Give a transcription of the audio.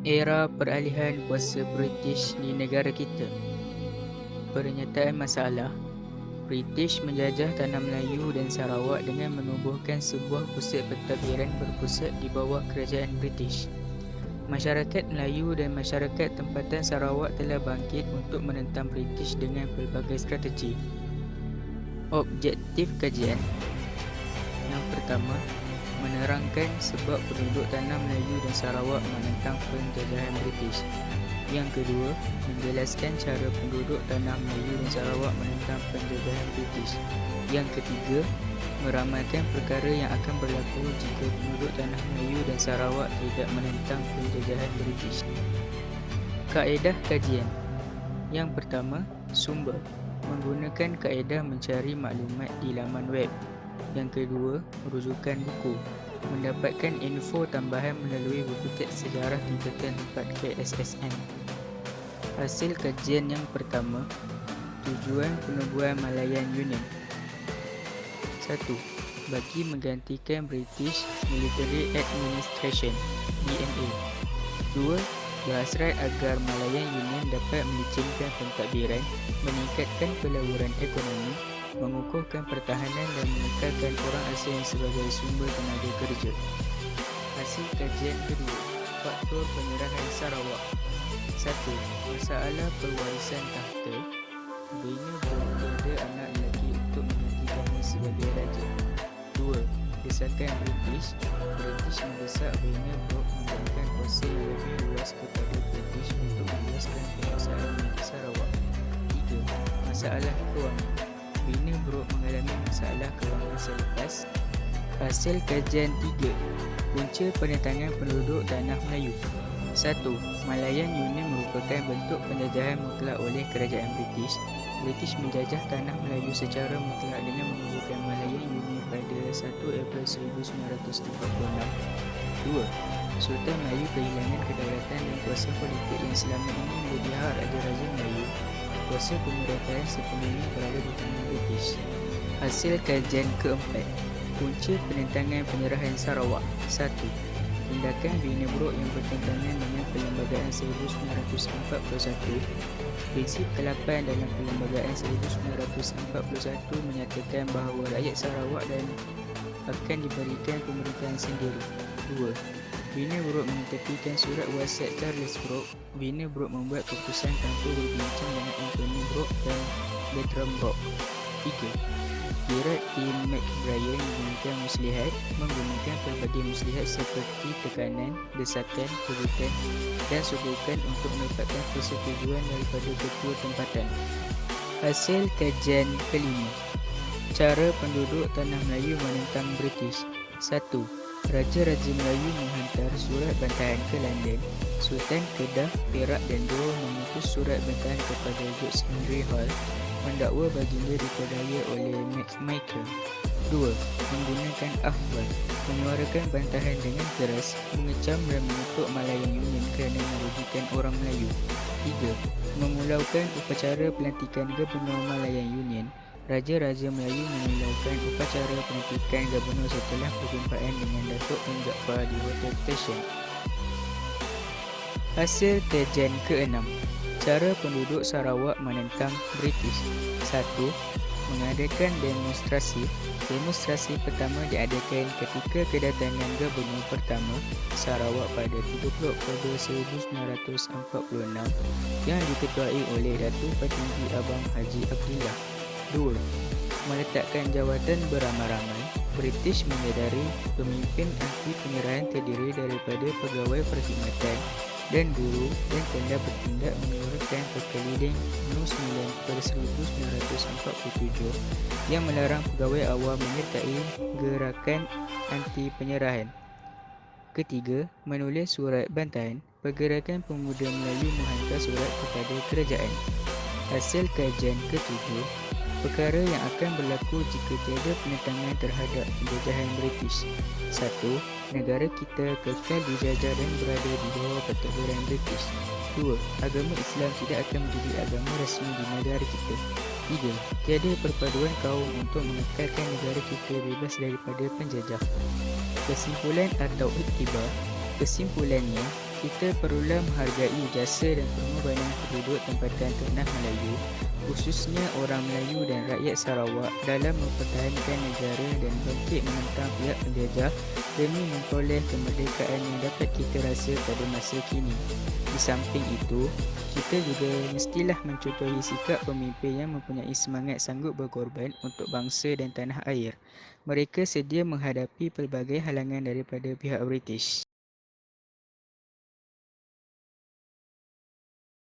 Era peralihan kuasa British di negara kita. Pernyataan masalah, British menjajah tanah Melayu dan Sarawak dengan menubuhkan sebuah pusat pentadbiran berpusat di bawah kerajaan British. Masyarakat Melayu dan masyarakat tempatan Sarawak telah bangkit untuk menentang British dengan pelbagai strategi. Objektif kajian yang pertama, menerangkan sebab penduduk tanah Melayu dan Sarawak menentang penjajahan British. Yang kedua, menjelaskan cara penduduk tanah Melayu dan Sarawak menentang penjajahan British. Yang ketiga, meramalkan perkara yang akan berlaku jika penduduk tanah Melayu dan Sarawak tidak menentang penjajahan British. Kaedah kajian. Yang pertama, sumber. Menggunakan kaedah mencari maklumat di laman web. Yang kedua, rujukan buku. Mendapatkan info tambahan melalui buku teks sejarah tingkatan 4 KSSM. Hasil kajian yang pertama, tujuan penubuhan Malayan Union. 1. Bagi menggantikan British Military Administration (BMA). 2. Berhasrat agar Malayan Union dapat melicinkan pentadbiran, meningkatkan pelaburan ekonomi, mengukuhkan pertahanan dan menekankan orang asing sebagai sumber tenaga kerja. Hasil kajian kedua, faktor penyerahan Sarawak. 1. Masalah perwarisan takhta. Bina bertiada anak lelaki untuk menggantikannya sebagai raja. 2. Desakan British. British mendesak Bina Brooke memberikan kuasa yang lebih luas kepada British untuk meluaskan penguasaan milik Sarawak. 3. Masalah kewangan. Bina Brooke mengalami masalah kewangan selepas. Hasil kajian 3. Punca penentangan penduduk tanah Melayu. 1. Malayan Union merupakan bentuk penjajahan mutlak oleh kerajaan British. British menjajah tanah Melayu secara mutlak dengan menubuhkan Malayan Union pada 1 April 1946. 2. Sultan Melayu kehilangan kedaulatan dan kuasa politik yang selama ini menjadi hak Raja-Raja Melayu. Kuasa pemerintahan sepenuhnya berada di tangan British. Hasil kajian keempat, punca penentangan penyerahan Sarawak. 1. Tindakan Bina Brooke yang bertentangan dengan Perlembagaan 1941. Prinsip ke-8 dalam Perlembagaan 1941 menyatakan bahawa rakyat Sarawak dan akan diberikan pemerintahan sendiri. 2. Bina Brooke mengetepikan surat wasiat Charles Brooke. Bina Brooke membuat keputusan tanpa berbincang dengan Anthony Brooke dan Bertram Brooke. 3. Gerard T. McBrien menggunakan pelbagai muslihat seperti tekanan, desakan, kejutan dan subukan untuk mendapatkan persetujuan daripada ketua tempatan. Hasil kajian kelima, cara penduduk tanah Melayu menentang British. 1. Raja-Raja Melayu menghantar surat bantahan ke London. Sultan Kedah, Perak dan Johor mengutus surat bantahan kepada George Henry Hall mendakwa baginda diperdaya oleh Michael. 2. Menggunakan akhbar, menyuarakan bantahan dengan keras, mengecam dan mengutuk Malayan Union kerana merugikan orang Melayu. 3. Memulaukan upacara pelantikan Gubernur Malayan Union. Raja-Raja Melayu memulaukan upacara pelantikan Gubernur setelah perjumpaan dengan Datuk Tun Jaafar di Hotel Station. Hasil kajian ke-6, cara penduduk Sarawak menentang British. 1. Mengadakan demonstrasi. Demonstrasi pertama diadakan ketika kedatangan Gubernur pertama Sarawak pada 30 Oktober 1946 yang diketuai oleh Datuk Petinggi Abang Haji Abdillah. 2. Meletakkan jawatan beramai-ramai. British menyedari pemimpin anti penyerahan terdiri daripada pegawai perkhidmatan dan buruh dan telah bertindak menyuarakan perkeliling New Zealand pada 1947 yang melarang pegawai awam menyertai gerakan anti penyerahan. Ketiga, menulis surat bantahan. Pergerakan Pemuda Melayu menghantar surat kepada kerajaan. Hasil kajian ketujuh, perkara yang akan berlaku jika tiada penentangan terhadap penjajahan British. 1. Negara kita kekal dijajah dan berada di bawah pentadbiran British. 2. Agama Islam tidak akan menjadi agama rasmi di negara kita. 3. Tiada perpaduan kaum untuk mengekalkan negara kita bebas daripada penjajah. Kesimpulan atau iktibar. Kesimpulannya, Kita perlulah menghargai jasa dan pengorbanan penduduk tempatan tanah Melayu, khususnya orang Melayu dan rakyat Sarawak dalam mempertahankan negara dan bangkit menentang pihak penjajah demi memperoleh kemerdekaan yang dapat kita rasa pada masa kini. Di samping itu, kita juga mestilah mencontohi sikap pemimpin yang mempunyai semangat sanggup berkorban untuk bangsa dan tanah air. Mereka sedia menghadapi pelbagai halangan daripada pihak British.